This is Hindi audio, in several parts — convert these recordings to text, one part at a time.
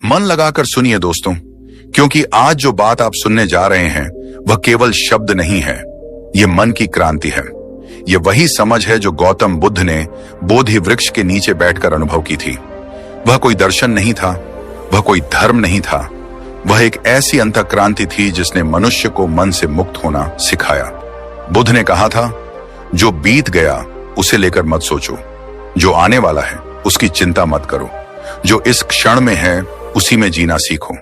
मन लगाकर सुनिए दोस्तों, क्योंकि आज जो बात आप सुनने जा रहे हैं वह केवल शब्द नहीं है, ये मन की क्रांति है। ये वही समझ है जो गौतम बुद्ध ने बोधि वृक्ष के नीचे बैठकर अनुभव की थी। वह कोई दर्शन नहीं था, वह कोई धर्म नहीं था, वह एक ऐसी अंतःक्रांति थी जिसने मनुष्य को मन से मुक्त होना सिखाया। बुद्ध ने कहा था, जो बीत गया उसे लेकर मत सोचो, जो आने वाला है उसकी चिंता मत करो, जो इस क्षण में है उसी में जीना सीखो।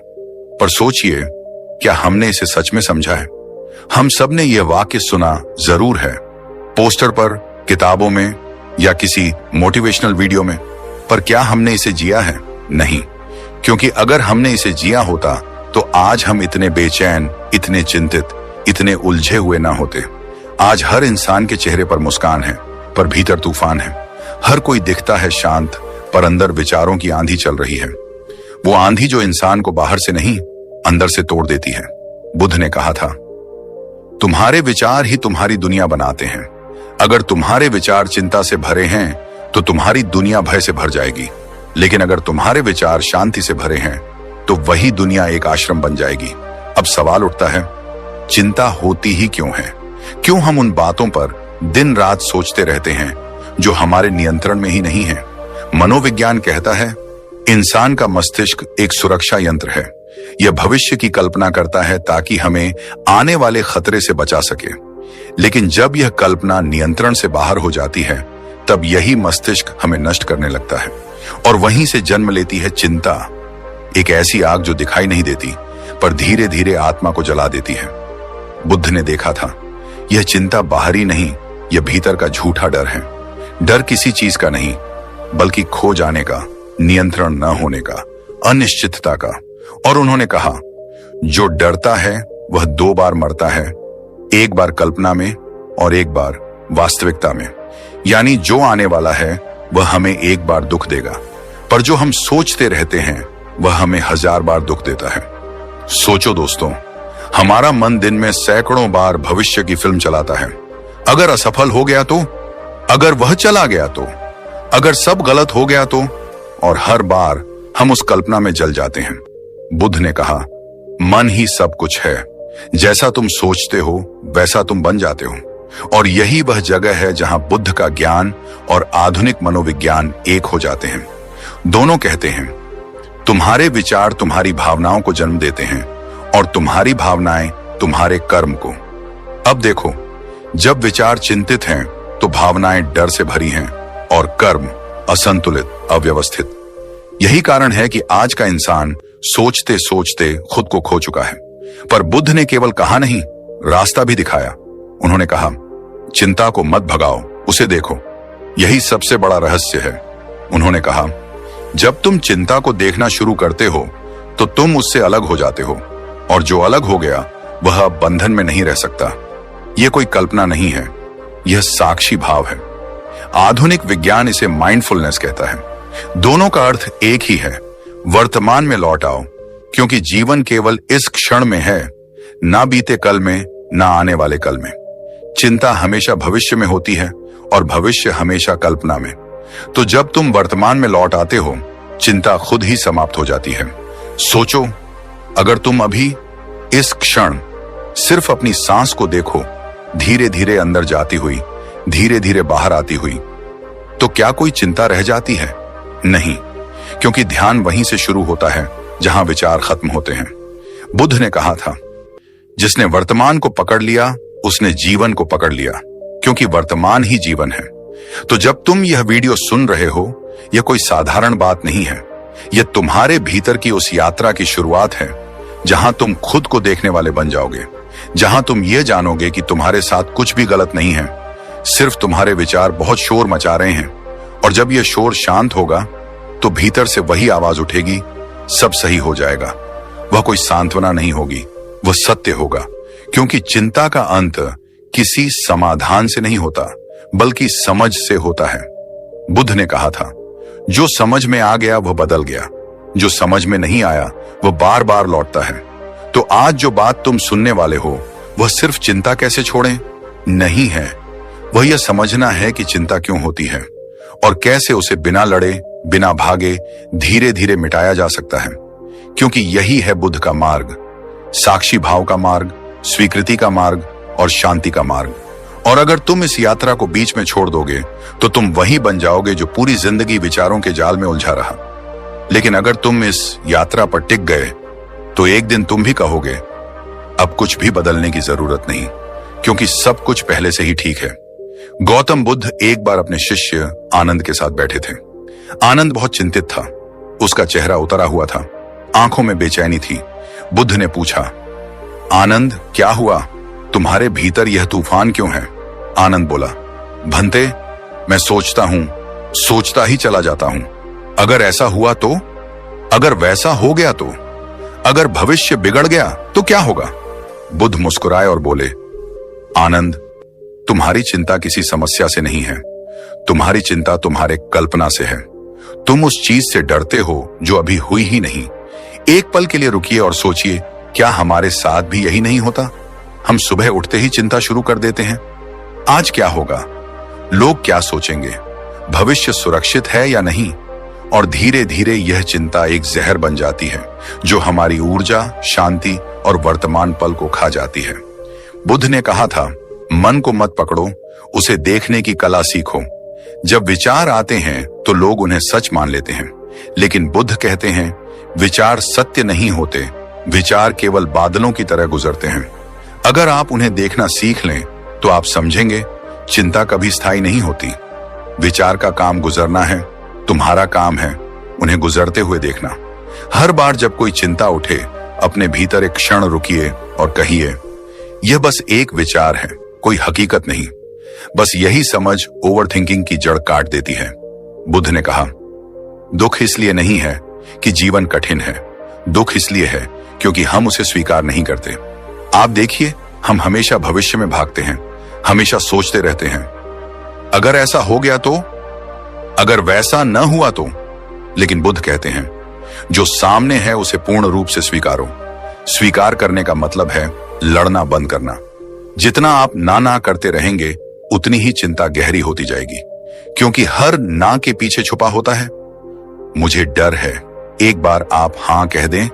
पर सोचिए, क्या हमने इसे सच में समझा है? हम सब ने यह वाक्य सुना जरूर है, पोस्टर पर, किताबों में या किसी मोटिवेशनल वीडियो में, पर क्या हमने इसे जिया है? नहीं, क्योंकि अगर हमने इसे जिया होता तो आज हम इतने बेचैन, इतने चिंतित, इतने उलझे हुए ना होते। आज हर इंसान के चेहरे पर मुस्कान है, पर भीतर तूफान है। हर कोई दिखता है शांत, पर अंदर विचारों की आंधी चल रही है। वो आंधी जो इंसान को बाहर से नहीं, अंदर से तोड़ देती है। बुद्ध ने कहा था, तुम्हारे विचार ही तुम्हारी दुनिया बनाते हैं। अगर तुम्हारे विचार चिंता से भरे हैं तो तुम्हारी दुनिया भय से भर जाएगी, लेकिन अगर तुम्हारे विचार शांति से भरे हैं तो वही दुनिया एक आश्रम बन जाएगी। अब सवाल उठता है, चिंता होती ही क्यों है? क्यों हम उन बातों पर दिन रात सोचते रहते हैं जो हमारे नियंत्रण में ही नहीं है? मनोविज्ञान कहता है, इंसान का मस्तिष्क एक सुरक्षा यंत्र है। यह भविष्य की कल्पना करता है ताकि हमें आने वाले खतरे से बचा सके। लेकिन जब यह कल्पना नियंत्रण से बाहर हो जाती है, तब यही मस्तिष्क हमें नष्ट करने लगता है और वहीं से जन्म लेती है चिंता, एक ऐसी आग जो दिखाई नहीं देती पर धीरे धीरे आत्मा को जला देती है। बुद्ध ने देखा था, यह चिंता बाहरी नहीं, यह भीतर का झूठा डर है। डर किसी चीज का नहीं, बल्कि खो जाने का, नियंत्रण न होने का, अनिश्चितता का। और उन्होंने कहा, जो डरता है वह 2 बार मरता है, एक बार कल्पना में और एक बार वास्तविकता में। यानी जो आने वाला है वह हमें एक बार दुख देगा, पर जो हम सोचते रहते हैं वह हमें 1000 बार दुख देता है। सोचो दोस्तों, हमारा मन दिन में सैकड़ों बार भविष्य की फिल्म चलाता है। अगर असफल हो गया तो, अगर वह चला गया तो, अगर सब गलत हो गया तो, और हर बार हम उस कल्पना में जल जाते हैं। बुद्ध ने कहा, मन ही सब कुछ है। जैसा तुम सोचते हो वैसा तुम बन जाते हो। और यही वह जगह है जहां बुद्ध का ज्ञान और आधुनिक मनोविज्ञान एक हो जाते हैं। दोनों कहते हैं, तुम्हारे विचार तुम्हारी भावनाओं को जन्म देते हैं और तुम्हारी भावनाएं तुम्हारे कर्म को। अब देखो, जब विचार चिंतित हैं तो भावनाएं डर से भरी हैं और कर्म असंतुलित, अव्यवस्थित। यही कारण है कि आज का इंसान सोचते सोचते खुद को खो चुका है। पर बुद्ध ने केवल कहा नहीं, रास्ता भी दिखाया। उन्होंने कहा, चिंता को मत भगाओ, उसे देखो, यही सबसे बड़ा रहस्य है। उन्होंने कहा, जब तुम चिंता को देखना शुरू करते हो तो तुम उससे अलग हो जाते हो, और जो अलग हो गया वह अब बंधन में नहीं रह सकता। यह कोई कल्पना नहीं है, यह साक्षी भाव है। आधुनिक विज्ञान इसे माइंडफुलनेस कहता है। दोनों का अर्थ एक ही है, वर्तमान में लौट आओ, क्योंकि जीवन केवल इस क्षण में है, ना बीते कल में, ना आने वाले कल में। चिंता हमेशा भविष्य में होती है और भविष्य हमेशा कल्पना में। तो जब तुम वर्तमान में लौट आते हो, चिंता खुद ही समाप्त हो जाती है। सोचो, अगर तुम अभी इस क्षण सिर्फ अपनी सांस को देखो, धीरे धीरे अंदर जाती हुई, धीरे धीरे बाहर आती हुई, तो क्या कोई चिंता रह जाती है? नहीं, क्योंकि ध्यान वहीं से शुरू होता है जहां विचार खत्म होते हैं। बुद्ध ने कहा था, जिसने वर्तमान को पकड़ लिया उसने जीवन को पकड़ लिया, क्योंकि वर्तमान ही जीवन है। तो जब तुम यह वीडियो सुन रहे हो, यह कोई साधारण बात नहीं है। यह तुम्हारे भीतर की उस यात्रा की शुरुआत है जहां तुम खुद को देखने वाले बन जाओगे, जहां तुम ये जानोगे कि तुम्हारे साथ कुछ भी गलत नहीं है, सिर्फ तुम्हारे विचार बहुत शोर मचा रहे हैं। और जब यह शोर शांत होगा तो भीतर से वही आवाज उठेगी, सब सही हो जाएगा। वह कोई सांत्वना नहीं होगी, वह सत्य होगा, क्योंकि चिंता का अंत किसी समाधान से नहीं होता, बल्कि समझ से होता है। बुद्ध ने कहा था, जो समझ में आ गया वह बदल गया, जो समझ में नहीं आया वह बार बार लौटता है। तो आज जो बात तुम सुनने वाले हो वह सिर्फ चिंता कैसे छोड़ें नहीं है, वह यह समझना है कि चिंता क्यों होती है और कैसे उसे बिना लड़े, बिना भागे, धीरे धीरे मिटाया जा सकता है। क्योंकि यही है बुद्ध का मार्ग, साक्षी भाव का मार्ग, स्वीकृति का मार्ग और शांति का मार्ग। और अगर तुम इस यात्रा को बीच में छोड़ दोगे तो तुम वही बन जाओगे जो पूरी जिंदगी विचारों के जाल में उलझा रहा। लेकिन अगर तुम इस यात्रा पर टिक गए तो एक दिन तुम भी कहोगे अब कुछ भी बदलने की जरूरत नहीं, क्योंकि सब कुछ पहले से ही ठीक है। गौतम बुद्ध एक बार अपने शिष्य आनंद के साथ बैठे थे। आनंद बहुत चिंतित था, उसका चेहरा उतरा हुआ था, आंखों में बेचैनी थी। बुद्ध ने पूछा, आनंद क्या हुआ, तुम्हारे भीतर यह तूफान क्यों है? आनंद बोला, भंते मैं सोचता ही चला जाता हूं। अगर ऐसा हुआ तो, अगर वैसा हो गया तो, अगर भविष्य बिगड़ गया तो क्या होगा? बुद्ध मुस्कुराए और बोले, आनंद तुम्हारी चिंता किसी समस्या से नहीं है, तुम्हारी चिंता तुम्हारे कल्पना से है। तुम उस चीज से डरते हो जो अभी हुई ही नहीं। एक पल के लिए रुकिए और सोचिए, क्या हमारे साथ भी यही नहीं होता? हम सुबह उठते ही चिंता शुरू कर देते हैं, आज क्या होगा, लोग क्या सोचेंगे, भविष्य सुरक्षित है या नहीं। और धीरे धीरे यह चिंता एक जहर बन जाती है जो हमारी ऊर्जा, शांति और वर्तमान पल को खा जाती है। बुद्ध ने कहा था, मन को मत पकड़ो, उसे देखने की कला सीखो। जब विचार आते हैं तो लोग उन्हें सच मान लेते हैं, लेकिन बुद्ध कहते हैं विचार सत्य नहीं होते, विचार केवल बादलों की तरह गुजरते हैं। अगर आप उन्हें देखना सीख लें तो आप समझेंगे चिंता कभी स्थायी नहीं होती। विचार का काम गुजरना है, तुम्हारा काम है उन्हें गुजरते हुए देखना। हर बार जब कोई चिंता उठे, अपने भीतर एक क्षण रुकिए और कहिए, यह बस एक विचार है, कोई हकीकत नहीं। बस यही समझ ओवरथिंकिंग की जड़ काट देती है। बुद्ध ने कहा, दुख इसलिए नहीं है कि जीवन कठिन है, दुख इसलिए है क्योंकि हम उसे स्वीकार नहीं करते। आप देखिए, हम हमेशा भविष्य में भागते हैं, हमेशा सोचते रहते हैं, अगर ऐसा हो गया तो, अगर वैसा न हुआ तो। लेकिन बुद्ध कहते हैं, जो सामने है उसे पूर्ण रूप से स्वीकारो। स्वीकार करने का मतलब है लड़ना बंद करना। जितना आप ना करते रहेंगे उतनी ही चिंता गहरी होती जाएगी, क्योंकि हर ना के पीछे छुपा होता है मुझे डर है। एक बार आप हां कह दें,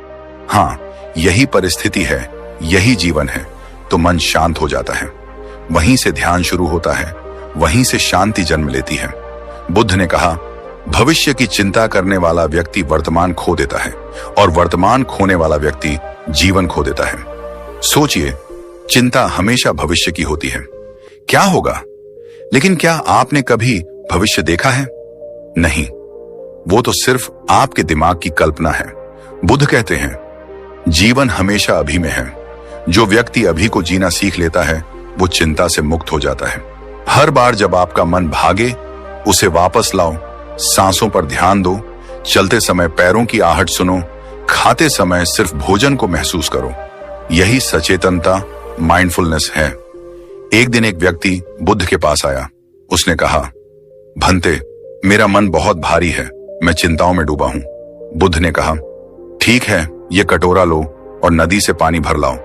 हां यही परिस्थिति है, यही जीवन है, तो मन शांत हो जाता है। वहीं से ध्यान शुरू होता है, वहीं से शांति जन्म लेती है। बुद्ध ने कहा, भविष्य की चिंता करने वाला व्यक्ति वर्तमान खो देता है और वर्तमान खोने वाला व्यक्ति जीवन खो देता है। सोचिए, चिंता हमेशा भविष्य की होती है, क्या होगा? लेकिन क्या आपने कभी भविष्य देखा है? नहीं, वो तो सिर्फ आपके दिमाग की कल्पना है। बुद्ध कहते हैं, जीवन हमेशा अभी में है। जो व्यक्ति अभी को जीना सीख लेता है वो चिंता से मुक्त हो जाता है। हर बार जब आपका मन भागे, उसे वापस लाओ, सांसों पर ध्यान दो, चलते समय पैरों की आहट सुनो, खाते समय सिर्फ भोजन को महसूस करो। यही सचेतनता, माइंडफुलनेस है। एक दिन एक व्यक्ति बुद्ध के पास आया। उसने कहा, भंते मेरा मन बहुत भारी है, मैं चिंताओं में डूबा हूं। बुद्ध ने कहा, ठीक है, ये कटोरा लो और नदी से पानी भर लाओ।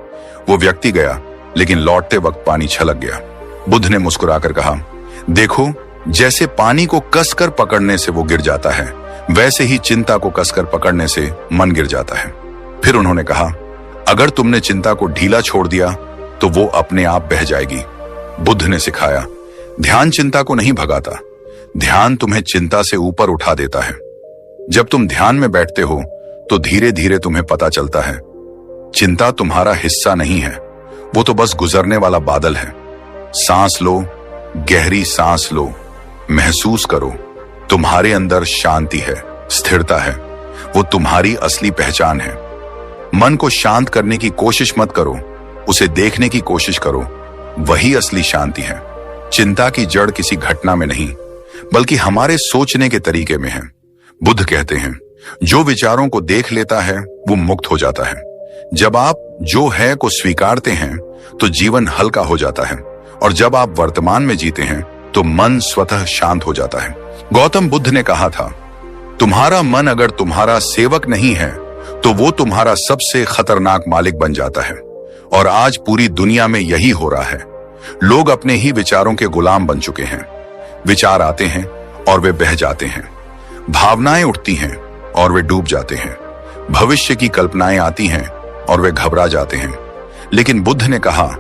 वो व्यक्ति गया, लेकिन लौटते वक्त पानी छलक गया। बुद्ध ने मुस्कुराकर कहा, देखो, जैसे पानी को कसकर पकड़ने से वो गिर जाता है, वैसे ही चिंता को कसकर पकड़ने से मन गिर जाता है। फिर उन्होंने कहा, अगर तुमने चिंता को ढीला छोड़ दिया तो वो अपने आप बह जाएगी। बुद्ध ने सिखाया, ध्यान चिंता को नहीं भगाता, ध्यान तुम्हें चिंता से ऊपर उठा देता है। जब तुम ध्यान में बैठते हो तो धीरे धीरे तुम्हें पता चलता है चिंता तुम्हारा हिस्सा नहीं है, वो तो बस गुजरने वाला बादल है। सांस लो, गहरी सांस लो, महसूस करो, तुम्हारे अंदर शांति है, स्थिरता है, वो तुम्हारी असली पहचान है। मन को शांत करने की कोशिश मत करो, उसे देखने की कोशिश करो, वही असली शांति है। चिंता की जड़ किसी घटना में नहीं, बल्कि हमारे सोचने के तरीके में है। बुद्ध कहते हैं, जो विचारों को देख लेता है वो मुक्त हो जाता है। जब आप जो है को स्वीकारते हैं तो जीवन हल्का हो जाता है, और जब आप वर्तमान में जीते हैं तो मन स्वतः शांत हो जाता है। गौतम बुद्ध ने कहा था, तुम्हारा मन अगर तुम्हारा सेवक नहीं है तो वो तुम्हारा सबसे खतरनाक मालिक बन जाता है। और आज पूरी दुनिया में यही हो रहा है। लोग अपने ही विचारों के गुलाम बन चुके हैं। विचार आते हैं और वे बह जाते हैं, भावनाएं उठती हैं और वे डूब जाते हैं। भविष्य की कल्पनाएं आती हैं और वे घबरा जाते हैं। लेकिन बुद्ध ने कहा,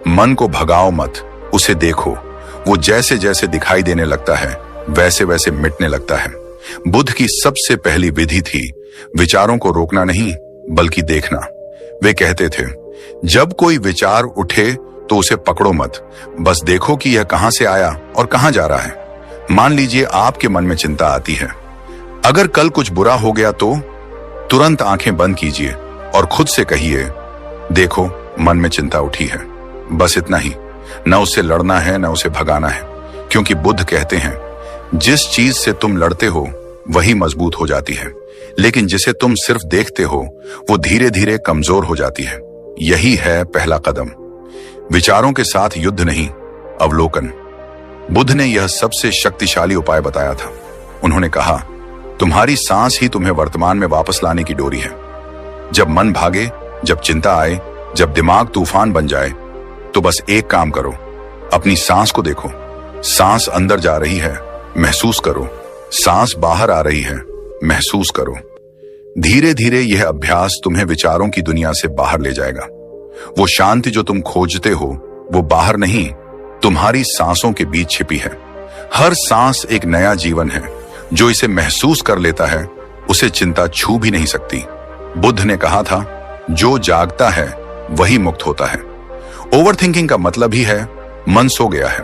मन को भगाओ मत, उसे देखो। वो जैसे जैसे दिखाई देने लगता है वैसे वैसे मिटने लगता है। बुद्ध की सबसे पहली विधि थी विचारों को रोकना नहीं बल्कि देखना। वे कहते थे, जब कोई विचार उठे तो उसे पकड़ो मत, बस देखो कि यह कहां से आया और कहां जा रहा है। मान लीजिए आपके मन में चिंता आती है। अगर कल कुछ बुरा हो गया तो तुरंत आंखें बंद कीजिए और खुद से कहिए, देखो मन में चिंता उठी है। बस इतना ही। न उससे लड़ना है न उसे भगाना है, क्योंकि बुद्ध कहते हैं, जिस चीज से तुम लड़ते हो वही मजबूत हो जाती है, लेकिन जिसे तुम सिर्फ देखते हो वो धीरे धीरे कमजोर हो जाती है। यही है पहला कदम। विचारों के साथ युद्ध नहीं, अवलोकन। बुद्ध ने यह सबसे शक्तिशाली उपाय बताया था। उन्होंने कहा, तुम्हारी सांस ही तुम्हें वर्तमान में वापस लाने की डोरी है। जब मन भागे, जब चिंता आए, जब दिमाग तूफान बन जाए, तो बस एक काम करो, अपनी सांस को देखो। सांस अंदर जा रही है, महसूस करो। सांस बाहर आ रही है, महसूस करो। धीरे धीरे यह अभ्यास तुम्हें विचारों की दुनिया से बाहर ले जाएगा। वो शांति जो तुम खोजते हो वो बाहर नहीं, तुम्हारी सांसों के बीच छिपी है। हर सांस एक नया जीवन है। जो इसे महसूस कर लेता है उसे चिंता छू भी नहीं सकती। बुद्ध ने कहा था, जो जागता है वही मुक्त होता है। ओवर थिंकिंग का मतलब ही है मन सो गया है,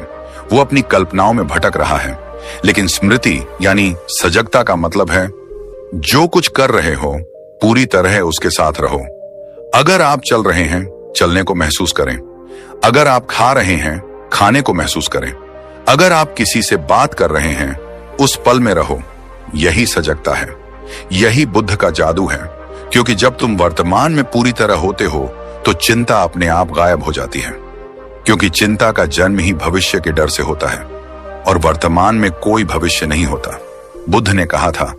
वो अपनी कल्पनाओं में भटक रहा है। लेकिन स्मृति यानी सजगता का मतलब है, जो कुछ कर रहे हो पूरी तरह उसके साथ रहो। अगर आप चल रहे हैं, चलने को महसूस करें। अगर आप खा रहे हैं, खाने को महसूस करें। अगर आप किसी से बात कर रहे हैं, उस पल में रहो। यही सजगता है, यही बुद्ध का जादू है। क्योंकि जब तुम वर्तमान में पूरी तरह होते हो तो चिंता अपने आप गायब हो जाती है। क्योंकि चिंता का जन्म ही भविष्य के डर से होता है और वर्तमान में कोई भविष्य नहीं होता। बुद्ध ने कहा था,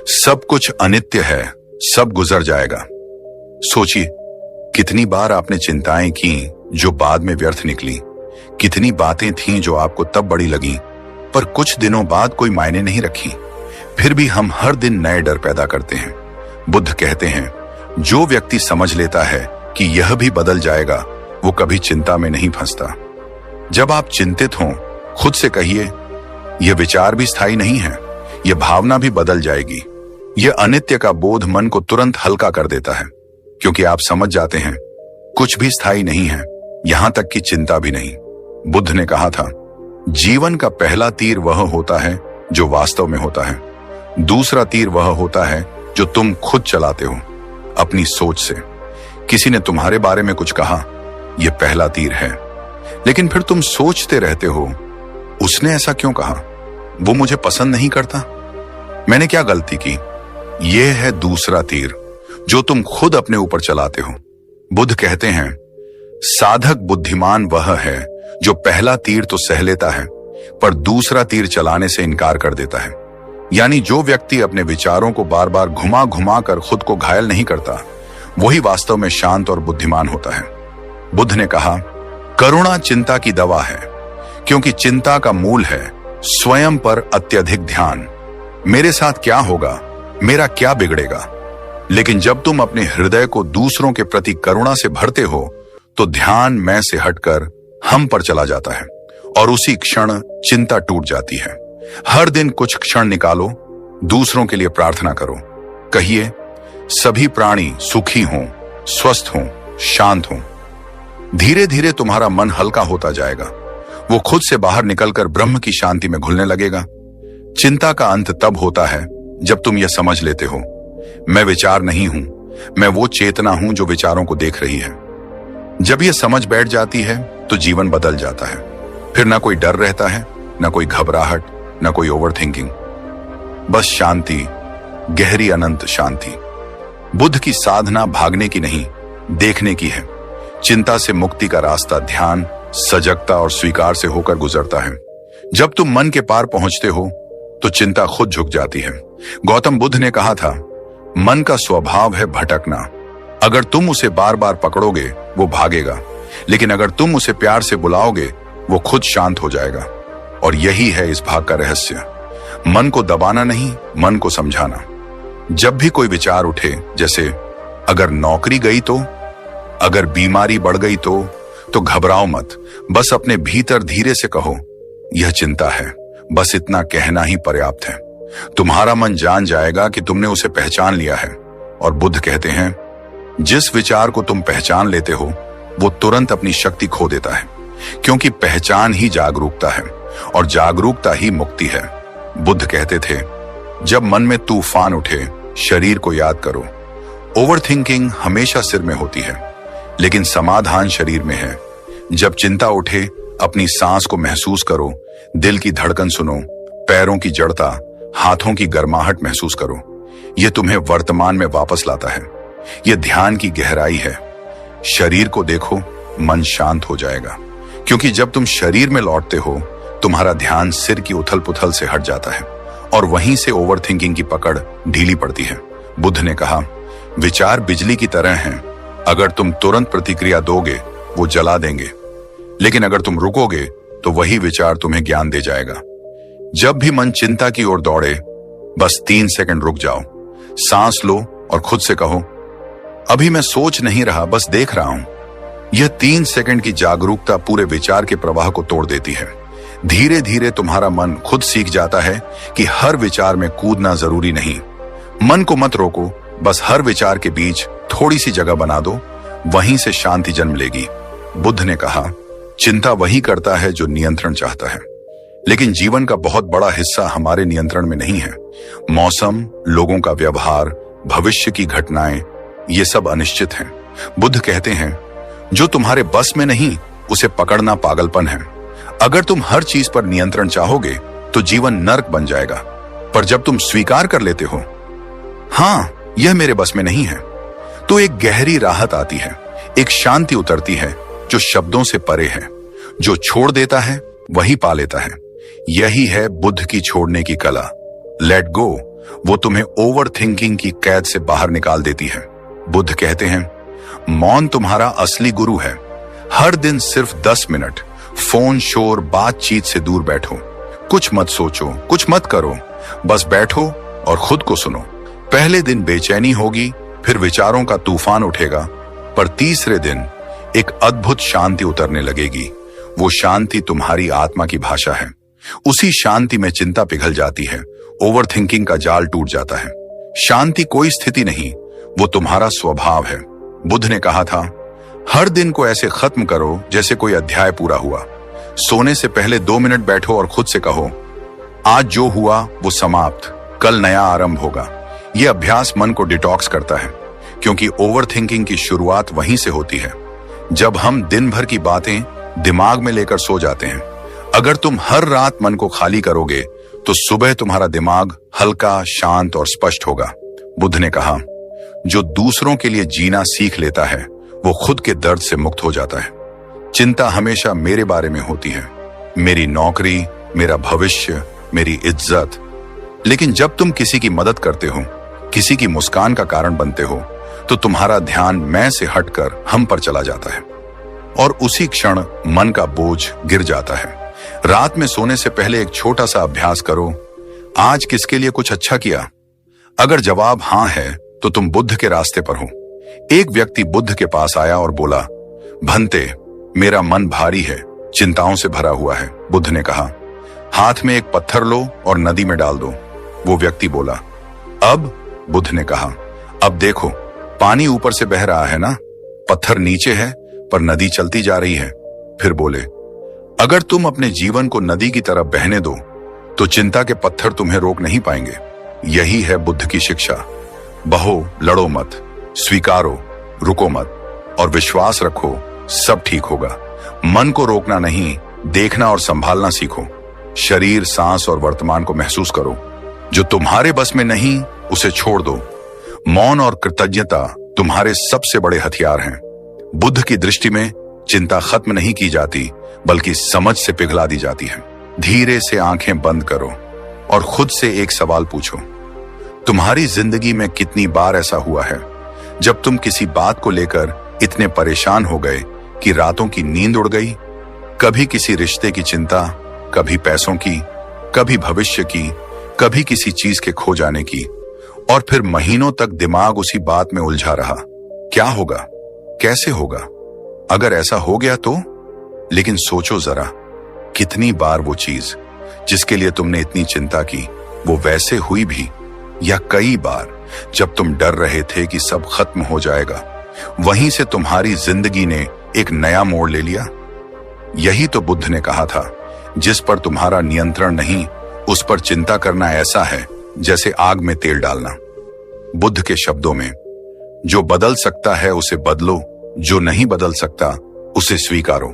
सब कुछ अनित्य है, सब गुजर जाएगा। सोचिए, कितनी बार आपने चिंताएं की जो बाद में व्यर्थ निकली। कितनी बातें थीं जो आपको तब बड़ी लगी पर कुछ दिनों बाद कोई मायने नहीं रखी। फिर भी हम हर दिन नए डर पैदा करते हैं। बुद्ध कहते हैं, जो व्यक्ति समझ लेता है कि यह भी बदल जाएगा, वो कभी चिंता में नहीं फंसता। जब आप चिंतित हों, खुद से कहिए, यह विचार भी स्थायी नहीं है, यह भावना भी बदल जाएगी। यह अनित्य का बोध मन को तुरंत हल्का कर देता है, क्योंकि आप समझ जाते हैं कुछ भी स्थायी नहीं है, यहां तक कि चिंता भी नहीं। बुद्ध ने कहा था, जीवन का पहला तीर वह होता है जो वास्तव में होता है। दूसरा तीर वह होता है जो तुम खुद चलाते हो अपनी सोच से। किसी ने तुम्हारे बारे में कुछ कहा, यह पहला तीर है। लेकिन फिर तुम सोचते रहते हो, उसने ऐसा क्यों कहा, वो मुझे पसंद नहीं करता, मैंने क्या गलती की। यह है दूसरा तीर जो तुम खुद अपने ऊपर चलाते हो। बुद्ध कहते हैं, साधक बुद्धिमान वह है जो पहला तीर तो सह लेता है पर दूसरा तीर चलाने से इनकार कर देता है। यानी जो व्यक्ति अपने विचारों को बार बार घुमा घुमा कर खुद को घायल नहीं करता, वही वास्तव में शांत और बुद्धिमान होता है। बुद्ध ने कहा, करुणा चिंता की दवा है, क्योंकि चिंता का मूल है स्वयं पर अत्यधिक ध्यान। मेरे साथ क्या होगा, मेरा क्या बिगड़ेगा। लेकिन जब तुम अपने हृदय को दूसरों के प्रति करुणा से भरते हो तो ध्यान मैं से हटकर हम पर चला जाता है और उसी क्षण चिंता टूट जाती है। हर दिन कुछ क्षण निकालो, दूसरों के लिए प्रार्थना करो। कहिए, सभी प्राणी सुखी हों, स्वस्थ हों, शांत हों। धीरे धीरे तुम्हारा मन हल्का होता जाएगा। वो खुद से बाहर निकलकर ब्रह्म की शांति में घुलने लगेगा। चिंता का अंत तब होता है जब तुम यह समझ लेते हो, मैं विचार नहीं हूं, मैं वो चेतना हूं जो विचारों को देख रही है। जब यह समझ बैठ जाती है तो जीवन बदल जाता है। फिर ना कोई डर रहता है, ना कोई घबराहट, ना कोई ओवर थिंकिंग, बस शांति, गहरी अनंत शांति। बुद्ध की साधना भागने की नहीं, देखने की है। चिंता से मुक्ति का रास्ता ध्यान, सजगता और स्वीकार से होकर गुजरता है। जब तुम मन के पार पहुंचते हो तो चिंता खुद झुक जाती है। गौतम बुद्ध ने कहा था, मन का स्वभाव है भटकना। अगर तुम उसे बार बार पकड़ोगे वो भागेगा, लेकिन अगर तुम उसे प्यार से बुलाओगे वो खुद शांत हो जाएगा। और यही है इस भाग का रहस्य, मन को दबाना नहीं, मन को समझाना। जब भी कोई विचार उठे, जैसे अगर नौकरी गई तो, अगर बीमारी बढ़ गई तो घबराओ मत। बस अपने भीतर धीरे से कहो, यह चिंता है। बस इतना कहना ही पर्याप्त है। तुम्हारा मन जान जाएगा कि तुमने उसे पहचान लिया है। और बुद्ध कहते हैं, जिस विचार को तुम पहचान लेते हो वो तुरंत अपनी शक्ति खो देता है, क्योंकि पहचान ही जागरूकता है और जागरूकता ही मुक्ति है। बुद्ध कहते थे, जब मन में तूफान उठे, शरीर को याद करो। ओवरथिंकिंग हमेशा सिर में होती है, लेकिन समाधान शरीर में है। जब चिंता उठे, अपनी सांस को महसूस करो, दिल की धड़कन सुनो, पैरों की जड़ता, हाथों की गर्माहट महसूस करो। यह तुम्हें वर्तमान में वापस लाता है। यह ध्यान की गहराई है। शरीर को देखो, मन शांत हो जाएगा, क्योंकि जब तुम शरीर में लौटते हो, तुम्हारा ध्यान सिर की उथल पुथल से हट जाता है और वहीं से ओवरथिंकिंग की पकड़ ढीली पड़ती है। बुद्ध ने कहा, विचार बिजली की तरह हैं। अगर तुम तुरंत प्रतिक्रिया दोगे, वो जला देंगे, लेकिन अगर तुम रुकोगे तो वही विचार तुम्हें ज्ञान दे जाएगा। जब भी मन चिंता की ओर दौड़े, बस 3 सेकंड रुक जाओ, सांस लो और खुद से कहो, अभी मैं सोच नहीं रहा, बस देख रहा हूं। यह 3 सेकंड की जागरूकता पूरे विचार के प्रवाह को तोड़ देती है। धीरे धीरे तुम्हारा मन खुद सीख जाता है कि हर विचार में कूदना जरूरी नहीं। मन को मत रोको, बस हर विचार के बीच थोड़ी सी जगह बना दो, वहीं से शांति जन्म लेगी। बुद्ध ने कहा, चिंता वही करता है जो नियंत्रण चाहता है, लेकिन जीवन का बहुत बड़ा हिस्सा हमारे नियंत्रण में नहीं है। मौसम, लोगों का व्यवहार, भविष्य की घटनाएं, ये सब अनिश्चित हैं। बुद्ध कहते हैं, जो तुम्हारे बस में नहीं, उसे पकड़ना पागलपन है। अगर तुम हर चीज पर नियंत्रण चाहोगे तो जीवन नर्क बन जाएगा। पर जब तुम स्वीकार कर लेते हो, हां, यह मेरे बस में नहीं है, तो एक गहरी राहत आती है, एक शांति उतरती है जो शब्दों से परे है। जो छोड़ देता है वही पा लेता है। यही है बुद्ध की छोड़ने की कला। लेट गो, वो तुम्हें ओवर थिंकिंग की कैद से बाहर निकाल देती है। बुद्ध कहते हैं, मौन तुम्हारा असली गुरु है। हर दिन सिर्फ 10 मिनट फोन, शोर, बातचीत से दूर बैठो। कुछ मत सोचो, कुछ मत करो, बस बैठो और खुद को सुनो। पहले दिन बेचैनी होगी, फिर विचारों का तूफान उठेगा, पर तीसरे दिन एक अद्भुत शांति उतरने लगेगी। वो शांति तुम्हारी आत्मा की भाषा है। उसी शांति में चिंता पिघल जाती है, ओवरथिंकिंग का जाल टूट जाता है। शांति कोई स्थिति नहीं, वो तुम्हारा स्वभाव है। बुद्ध ने कहा था, हर दिन को ऐसे खत्म करो जैसे कोई अध्याय पूरा हुआ। सोने से पहले 2 मिनट बैठो और खुद से कहो, आज जो हुआ वो समाप्त, कल नया आरंभ होगा। यह अभ्यास मन को डिटॉक्स करता है, क्योंकि ओवरथिंकिंग की शुरुआत वहीं से होती है, जब हम दिन भर की बातें दिमाग में लेकर सो जाते हैं। अगर तुम हर रात मन को खाली करोगे तो सुबह तुम्हारा दिमाग हल्का, शांत और स्पष्ट होगा। बुद्ध ने कहा, जो दूसरों के लिए जीना सीख लेता है वो खुद के दर्द से मुक्त हो जाता है। चिंता हमेशा मेरे बारे में होती है, मेरी नौकरी, मेरा भविष्य, मेरी इज्जत। लेकिन जब तुम किसी की मदद करते हो, किसी की मुस्कान का कारण बनते हो, तो तुम्हारा ध्यान मैं से हटकर हम पर चला जाता है और उसी क्षण मन का बोझ गिर जाता है। रात में सोने से पहले एक छोटा सा अभ्यास करो, आज किसके लिए कुछ अच्छा किया? अगर जवाब हां है तो तुम बुद्ध के रास्ते पर हो। एक व्यक्ति बुद्ध के पास आया और बोला, भंते, मेरा मन भारी है, चिंताओं से भरा हुआ है। बुद्ध ने कहा, हाथ में एक पत्थर लो और नदी में डाल दो। वो व्यक्ति बोला, अब? बुद्ध ने कहा, अब देखो, पानी ऊपर से बह रहा है ना, पत्थर नीचे है पर नदी चलती जा रही है। फिर बोले, अगर तुम अपने जीवन को नदी की तरफ बहने दो तो चिंता के पत्थर तुम्हें रोक नहीं पाएंगे। यही है बुद्ध की शिक्षा। बहो, लड़ो मत, स्वीकारो, रुको मत और विश्वास रखो, सब ठीक होगा। मन को रोकना नहीं, देखना और संभालना सीखो। शरीर, सांस और वर्तमान को महसूस करो। जो तुम्हारे बस में नहीं, उसे छोड़ दो। मौन और कृतज्ञता तुम्हारे सबसे बड़े हथियार हैं। बुद्ध की दृष्टि में चिंता खत्म नहीं की जाती, बल्कि समझ से पिघला दी जाती है। धीरे से आंखें बंद करो और खुद से एक सवाल पूछो, तुम्हारी जिंदगी में कितनी बार ऐसा हुआ है जब तुम किसी बात को लेकर इतने परेशान हो गए कि रातों की नींद उड़ गई? कभी किसी रिश्ते की चिंता, कभी पैसों की, कभी भविष्य की, कभी किसी चीज के खो जाने की। और फिर महीनों तक दिमाग उसी बात में उलझा रहा। क्या होगा, कैसे होगा, अगर ऐसा हो गया तो? लेकिन सोचो जरा, कितनी बार वो चीज जिसके लिए तुमने इतनी चिंता की वो वैसे हुई भी, या कई बार जब तुम डर रहे थे कि सब खत्म हो जाएगा, वहीं से तुम्हारी जिंदगी ने एक नया मोड़ ले लिया। यही तो बुद्ध ने कहा था, जिस पर तुम्हारा नियंत्रण नहीं उस पर चिंता करना ऐसा है जैसे आग में तेल डालना। बुद्ध के शब्दों में, जो बदल सकता है उसे बदलो, जो नहीं बदल सकता उसे स्वीकारो।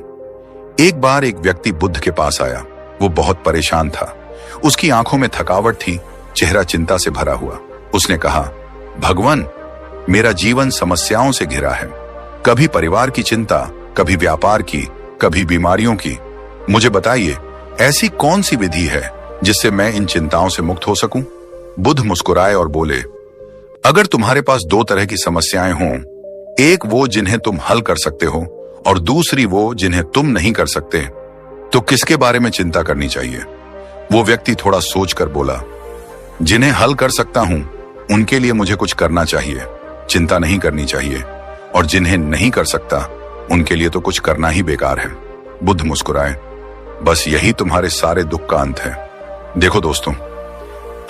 एक बार एक व्यक्ति बुद्ध के पास आया। वो बहुत परेशान था। उसकी आंखों में थकावट थी, चेहरा चिंता से भरा हुआ। उसने कहा, भगवान, मेरा जीवन समस्याओं से घिरा है। कभी परिवार की चिंता, कभी व्यापार की, कभी बीमारियों की। मुझे बताइए, ऐसी कौन सी विधि है जिससे मैं इन चिंताओं से मुक्त हो सकूं? बुद्ध मुस्कुराए और बोले, अगर तुम्हारे पास दो तरह की समस्याएं हों, एक वो जिन्हें तुम हल कर सकते हो और दूसरी वो जिन्हें तुम नहीं कर सकते, तो किसके बारे में चिंता करनी चाहिए? वो व्यक्ति थोड़ा सोचकर बोला, जिन्हें हल कर सकता हूं उनके लिए मुझे कुछ करना चाहिए, चिंता नहीं करनी चाहिए, और जिन्हें नहीं कर सकता उनके लिए तो कुछ करना ही बेकार है। बुद्ध मुस्कुराए, बस यही तुम्हारे सारे दुख का अंत है। देखो दोस्तों,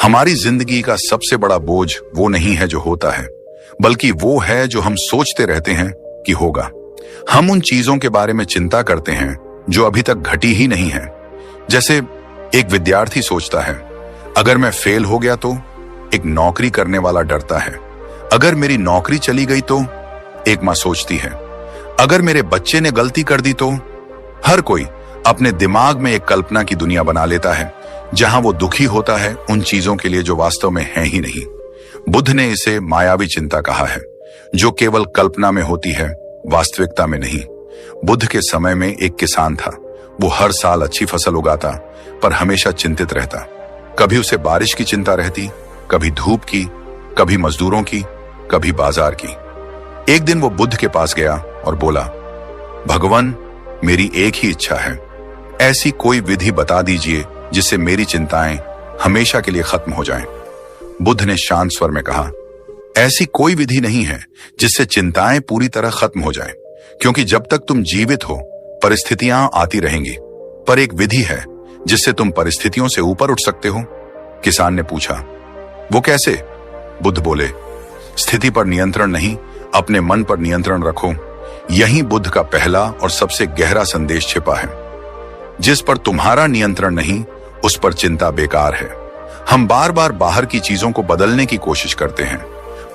हमारी जिंदगी का सबसे बड़ा बोझ वो नहीं है जो होता है, बल्कि वो है जो हम सोचते रहते हैं कि होगा। हम उन चीजों के बारे में चिंता करते हैं जो अभी तक घटी ही नहीं है। जैसे एक विद्यार्थी सोचता है, अगर मैं फेल हो गया तो? एक नौकरी करने वाला डरता है, अगर मेरी नौकरी चली गई तो? एक मां सोचती है, अगर मेरे बच्चे ने गलती कर दी तो? हर कोई अपने दिमाग में एक कल्पना की दुनिया बना लेता है जहां वो दुखी होता है उन चीजों के लिए जो वास्तव में है ही नहीं। बुद्ध ने इसे मायावी चिंता कहा है, जो केवल कल्पना में होती है, वास्तविकता में नहीं। बुद्ध के समय में एक किसान था। वो हर साल अच्छी फसल उगाता, पर हमेशा चिंतित रहता। कभी उसे बारिश की चिंता रहती, कभी धूप की, कभी मजदूरों की, कभी बाजार की। एक दिन वो बुद्ध के पास गया और बोला, भगवान, मेरी एक ही इच्छा है, ऐसी कोई विधि बता दीजिए जिससे मेरी चिंताएं हमेशा के लिए खत्म हो जाएं। बुद्ध ने शांत स्वर में कहा, ऐसी कोई विधि नहीं है जिससे चिंताएं पूरी तरह खत्म हो जाएं, क्योंकि जब तक तुम जीवित हो परिस्थितियां आती रहेंगी, पर एक विधि है जिससे तुम परिस्थितियों से ऊपर उठ सकते हो। किसान ने पूछा, वो कैसे? बुद्ध बोले, स्थिति पर नियंत्रण नहीं, अपने मन पर नियंत्रण रखो। यही बुद्ध का पहला और सबसे गहरा संदेश छिपा है। जिस पर तुम्हारा नियंत्रण नहीं उस पर चिंता बेकार है। हम बार बार बाहर की चीजों को बदलने की कोशिश करते हैं,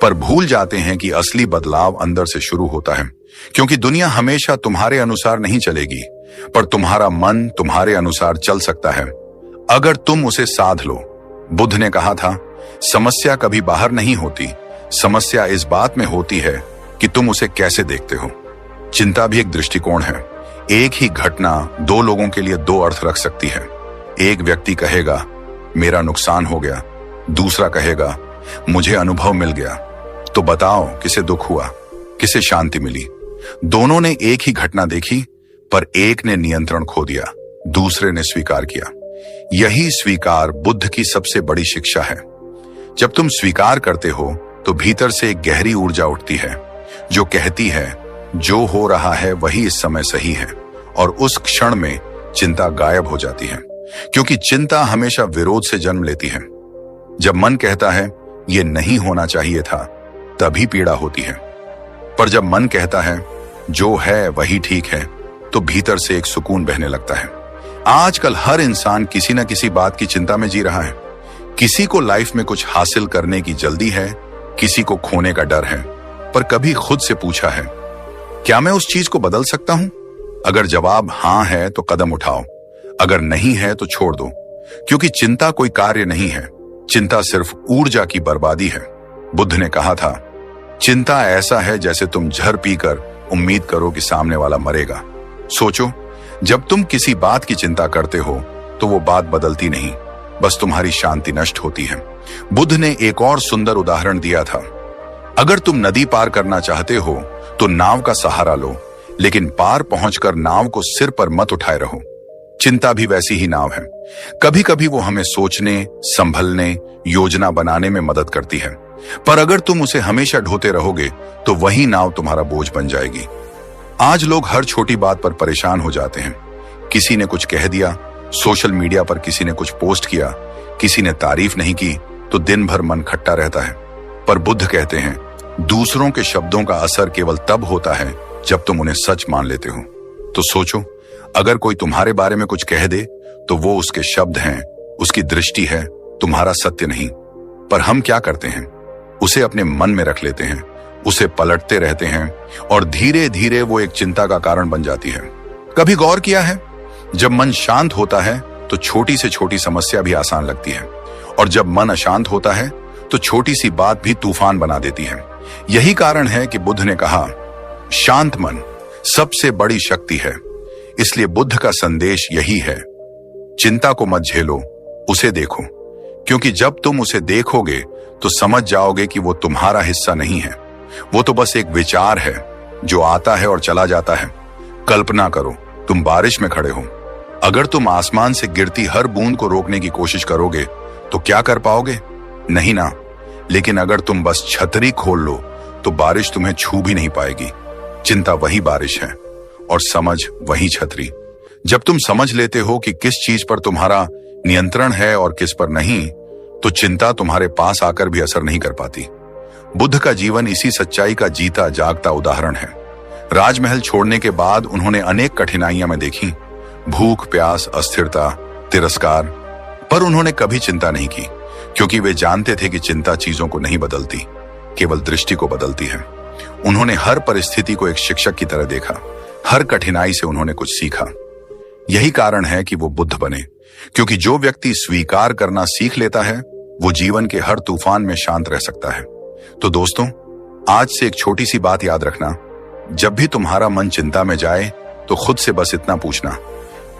पर भूल जाते हैं कि असली बदलाव अंदर से शुरू होता है, क्योंकि दुनिया हमेशा तुम्हारे अनुसार नहीं चलेगी, पर तुम्हारा मन तुम्हारे अनुसार चल सकता है अगर तुम उसे साध लो। बुद्ध ने कहा था, समस्या कभी बाहर नहीं होती, समस्या इस बात में होती है कि तुम उसे कैसे देखते हो। चिंता भी एक दृष्टिकोण है। एक ही घटना दो लोगों के लिए दो अर्थ रख सकती है। एक व्यक्ति कहेगा, मेरा नुकसान हो गया, दूसरा कहेगा, मुझे अनुभव मिल गया। तो बताओ, किसे दुख हुआ, किसे शांति मिली? दोनों ने एक ही घटना देखी, पर एक ने नियंत्रण खो दिया, दूसरे ने स्वीकार किया। यही स्वीकार बुद्ध की सबसे बड़ी शिक्षा है। जब तुम स्वीकार करते हो तो भीतर से एक गहरी ऊर्जा उठती है जो कहती है, जो हो रहा है वही इस समय सही है, और उस क्षण में चिंता गायब हो जाती है, क्योंकि चिंता हमेशा विरोध से जन्म लेती है। जब मन कहता है ये नहीं होना चाहिए था, तभी पीड़ा होती है, पर जब मन कहता है जो है वही ठीक है, तो भीतर से एक सुकून बहने लगता है। आजकल हर इंसान किसी न किसी बात की चिंता में जी रहा है। किसी को लाइफ में कुछ हासिल करने की जल्दी है, किसी को खोने का डर है, पर कभी खुद से पूछा है, क्या मैं उस चीज को बदल सकता हूं? अगर जवाब हां है तो कदम उठाओ, अगर नहीं है तो छोड़ दो, क्योंकि चिंता कोई कार्य नहीं है, चिंता सिर्फ ऊर्जा की बर्बादी है। बुद्ध ने कहा था, चिंता ऐसा है जैसे तुम जहर पीकर उम्मीद करो कि सामने वाला मरेगा। सोचो, जब तुम किसी बात की चिंता करते हो तो वो बात बदलती नहीं, बस तुम्हारी शांति नष्ट होती है। बुद्ध ने एक और सुंदर उदाहरण दिया था, अगर तुम नदी पार करना चाहते हो तो नाव का सहारा लो, लेकिन पार पहुंचकर नाव को सिर पर मत उठाए रहो। चिंता भी वैसी ही नाव है। कभी कभी वो हमें सोचने, संभलने, योजना बनाने में मदद करती है, पर अगर तुम उसे हमेशा ढोते रहोगे तो वही नाव तुम्हारा बोझ बन जाएगी। आज लोग हर छोटी बात पर परेशान हो जाते हैं। किसी ने कुछ कह दिया, सोशल मीडिया पर किसी ने कुछ पोस्ट किया, किसी ने तारीफ नहीं की, तो दिन भर मन खट्टा रहता है। पर बुद्ध कहते हैं, दूसरों के शब्दों का असर केवल तब होता है जब तुम उन्हें सच मान लेते हो। तो सोचो, अगर कोई तुम्हारे बारे में कुछ कह दे तो वो उसके शब्द हैं, उसकी दृष्टि है, तुम्हारा सत्य नहीं। पर हम क्या करते हैं, उसे अपने मन में रख लेते हैं, उसे पलटते रहते हैं और धीरे धीरे वो एक चिंता का कारण बन जाती है। कभी गौर किया है, जब मन शांत होता है तो छोटी से छोटी समस्या भी आसान लगती है, और जब मन अशांत होता है तो छोटी सी बात भी तूफान बना देती है। यही कारण है कि बुद्ध ने कहा, शांत मन सबसे बड़ी शक्ति है। इसलिए बुद्ध का संदेश यही है, चिंता को मत झेलो, उसे देखो, क्योंकि जब तुम उसे देखोगे तो समझ जाओगे कि वो तुम्हारा हिस्सा नहीं है। वो तो बस एक विचार है जो आता है और चला जाता है। कल्पना करो, तुम बारिश में खड़े हो। अगर तुम आसमान से गिरती हर बूंद को रोकने की कोशिश करोगे तो क्या कर पाओगे? नहीं ना। लेकिन अगर तुम बस छतरी खोल लो तो बारिश तुम्हें छू भी नहीं पाएगी। चिंता वही बारिश है और समझ वही छतरी। जब तुम समझ लेते हो कि किस चीज पर तुम्हारा नियंत्रण है और किस पर नहीं, तो चिंता तुम्हारे पास आकर भी असर नहीं कर पाती। बुद्ध का जीवन इसी सच्चाई का जीता जागता उदाहरण है। राजमहल छोड़ने के बाद उन्होंने अनेक कठिनाइयां में देखी, भूख, प्यास, अस्थिरता, तिरस्कार, पर उन्होंने कभी चिंता नहीं की, क्योंकि वे जानते थे कि चिंता चीजों को नहीं बदलती, केवल दृष्टि को बदलती है। उन्होंने हर परिस्थिति को एक शिक्षक की तरह देखा, हर कठिनाई से उन्होंने कुछ सीखा। यही कारण है कि वो बुद्ध बने, क्योंकि जो व्यक्ति स्वीकार करना सीख लेता है वो जीवन के हर तूफान में शांत रह सकता है। तो दोस्तों, आज से एक छोटी सी बात याद रखना, जब भी तुम्हारा मन चिंता में जाए तो खुद से बस इतना पूछना,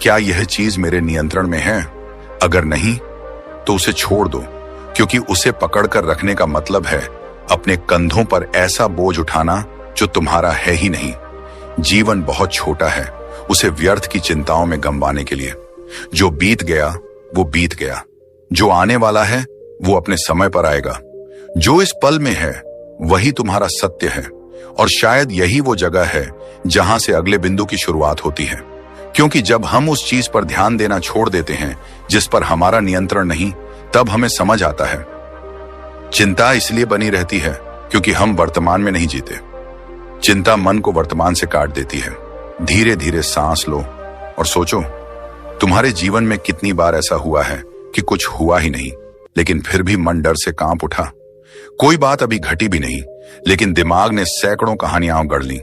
क्या यह चीज मेरे नियंत्रण में है? अगर नहीं तो उसे छोड़ दो, क्योंकि उसे पकड़कर रखने का मतलब है अपने कंधों पर ऐसा बोझ उठाना जो तुम्हारा है ही नहीं। जीवन बहुत छोटा है उसे व्यर्थ की चिंताओं में गंवाने के लिए। जो बीत गया वो बीत गया, जो आने वाला है वो अपने समय पर आएगा। जो इस पल में है वही तुम्हारा सत्य है, और शायद यही वो जगह है जहां से अगले बिंदु की शुरुआत होती है। क्योंकि जब हम उस चीज पर ध्यान देना छोड़ देते हैं जिस पर हमारा नियंत्रण नहीं, तब हमें समझ आता है चिंता इसलिए बनी रहती है क्योंकि हम वर्तमान में नहीं जीते। चिंता मन को वर्तमान से काट देती है। धीरे धीरे सांस लो और सोचो, तुम्हारे जीवन में कितनी बार ऐसा हुआ है कि कुछ हुआ ही नहीं, लेकिन फिर भी मन डर से कांप उठा। कोई बात अभी घटी भी नहीं, लेकिन दिमाग ने सैकड़ों कहानियां गढ़ ली।